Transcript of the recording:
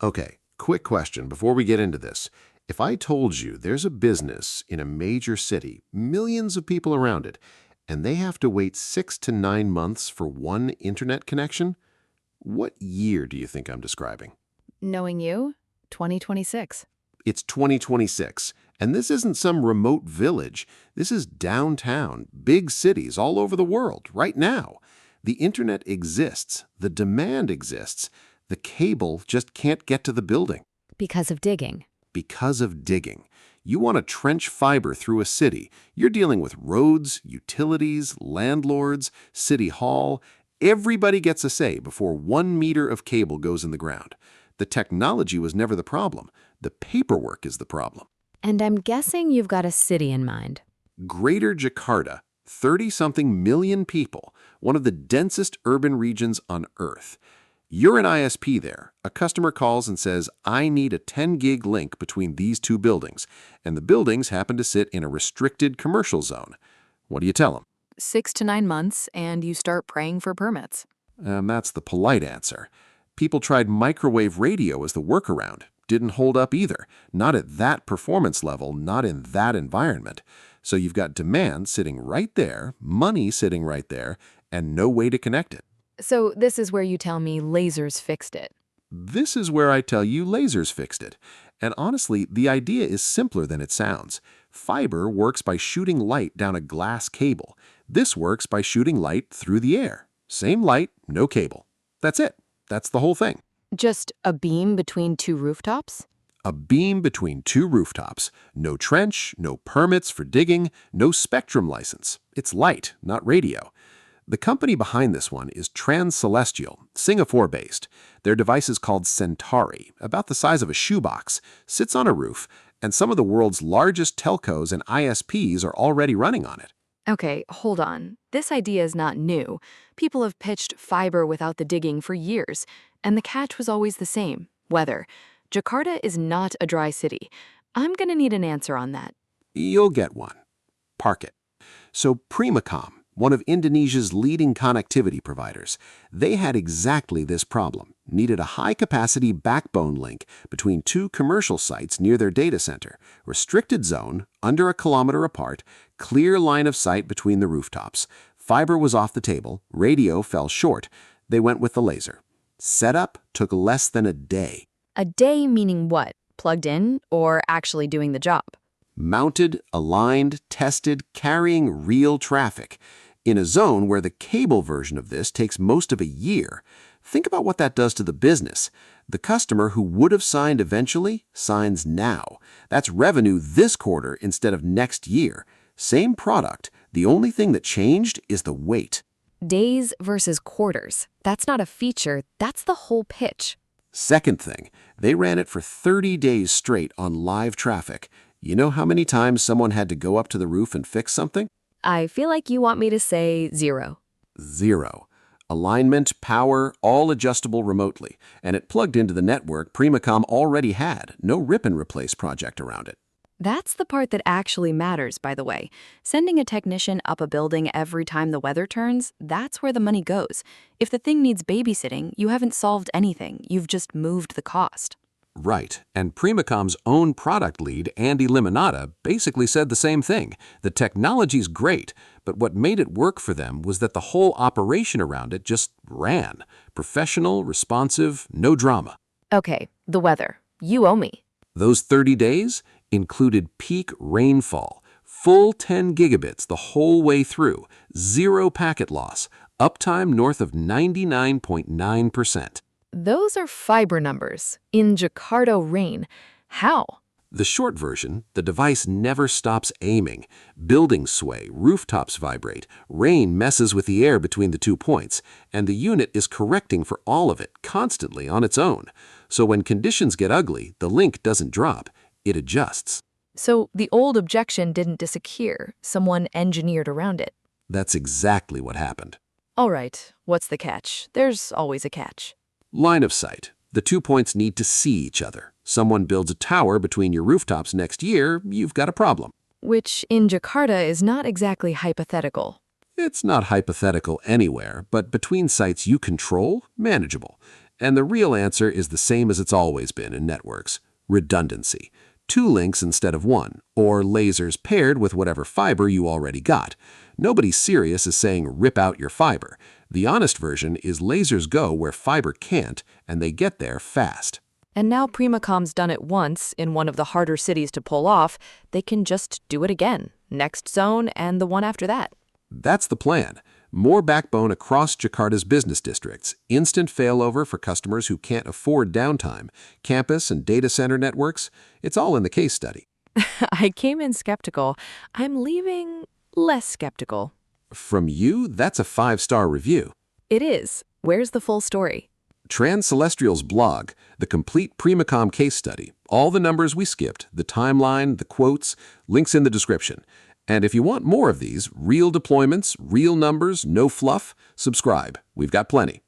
Okay, quick question before we get into this. If I told you there's a business in a major city, millions of people around it, and they have to wait 6 to 9 months for one internet connection, what year do you think I'm describing? Knowing you, 2026. It's 2026, and this isn't some remote village. This is downtown, big cities all over the world, right now. The internet exists, the demand exists, the cable just can't get to the building. Because of digging. Because of digging. You want to trench fiber through a city. You're dealing with roads, utilities, landlords, city hall. Everybody gets a say before 1 meter of cable goes in the ground. The technology was never the problem. The paperwork is the problem. And I'm guessing you've got a city in mind. Greater Jakarta, 30-something million people, one of the densest urban regions on Earth. You're an ISP there. A customer calls and says, I need a 10 gig link between these two buildings, and the buildings happen to sit in a restricted commercial zone. What do you tell them? 6 to 9 months, and you start praying for permits. That's the polite answer. People tried microwave radio as the workaround. Didn't hold up either. Not at that performance level, not in that environment. So you've got demand sitting right there, money sitting right there, and no way to connect it. So this is where you tell me lasers fixed it. This is where I tell you lasers fixed it. And honestly, the idea is simpler than it sounds. Fiber works by shooting light down a glass cable. This works by shooting light through the air. Same light, no cable. That's it. That's the whole thing. Just a beam between two rooftops? A beam between two rooftops. No trench, no permits for digging, no spectrum license. It's light, not radio. The company behind this one is Celestial, Singapore-based. Their device is called Centauri, about the size of a shoebox, sits on a roof, and some of the world's largest telcos and ISPs are already running on it. Okay, hold on. This idea is not new. People have pitched fiber without the digging for years, and the catch was always the same: weather. Jakarta is not a dry city. I'm gonna need an answer on that. You'll get one. Park it. So Primacom, one of Indonesia's leading connectivity providers, they had exactly this problem. Needed a high-capacity backbone link between two commercial sites near their data center. Restricted zone, under 1 kilometer apart, clear line of sight between the rooftops. Fiber was off the table, radio fell short. They went with the laser. Setup took less than a day. A day meaning what? Plugged in or actually doing the job? Mounted, aligned, tested, carrying real traffic. In a zone where the cable version of this takes most of a year. Think about what that does to the business. The customer who would have signed eventually signs now. That's revenue this quarter instead of next year. Same product. The only thing that changed is the wait. Days versus quarters. That's not a feature, that's the whole pitch. Second thing, they ran it for 30 days straight on live traffic. You know how many times someone had to go up to the roof and fix something? I feel like you want me to say 0. 0. Alignment, power, all adjustable remotely. And it plugged into the network Primacom already had. No rip-and-replace project around it. That's the part that actually matters, by the way. Sending a technician up a building every time the weather turns, that's where the money goes. If the thing needs babysitting, you haven't solved anything. You've just moved the cost. Right. And Primacom's own product lead, Andy Limonata, basically said the same thing. The technology's great, but what made it work for them was that the whole operation around it just ran. Professional, responsive, no drama. Okay, the weather. You owe me. Those 30 days included peak rainfall, full 10 gigabits the whole way through, 0 packet loss, uptime north of 99.9%. Those are fiber numbers. In Jakarta rain. How? The short version, the device never stops aiming. Buildings sway, rooftops vibrate, rain messes with the air between the 2 points, and the unit is correcting for all of it constantly on its own. So when conditions get ugly, the link doesn't drop, it adjusts. So the old objection didn't disappear. Someone engineered around it. That's exactly what happened. All right, what's the catch? There's always a catch. Line of sight. The 2 points need to see each other. Someone builds a tower between your rooftops next year, you've got a problem. Which in Jakarta is not exactly hypothetical. It's not hypothetical anywhere, but between sites you control, manageable. And the real answer is the same as it's always been in networks: redundancy. 2 links instead of 1, or lasers paired with whatever fiber you already got. Nobody serious is saying rip out your fiber. The honest version is lasers go where fiber can't, and they get there fast. And now Primacom's done it once in one of the harder cities to pull off. They can just do it again. Next zone and the one after that. That's the plan. More backbone across Jakarta's business districts, instant failover for customers who can't afford downtime, campus and data center networks. It's all in the case study. I came in skeptical. I'm leaving less skeptical. From you, that's a 5-star review. It is. Where's the full story? Trans-Celestial's blog, the complete Primacom case study, all the numbers we skipped, the timeline, the quotes, links in the description. And if you want more of these, real deployments, real numbers, no fluff, subscribe. We've got plenty.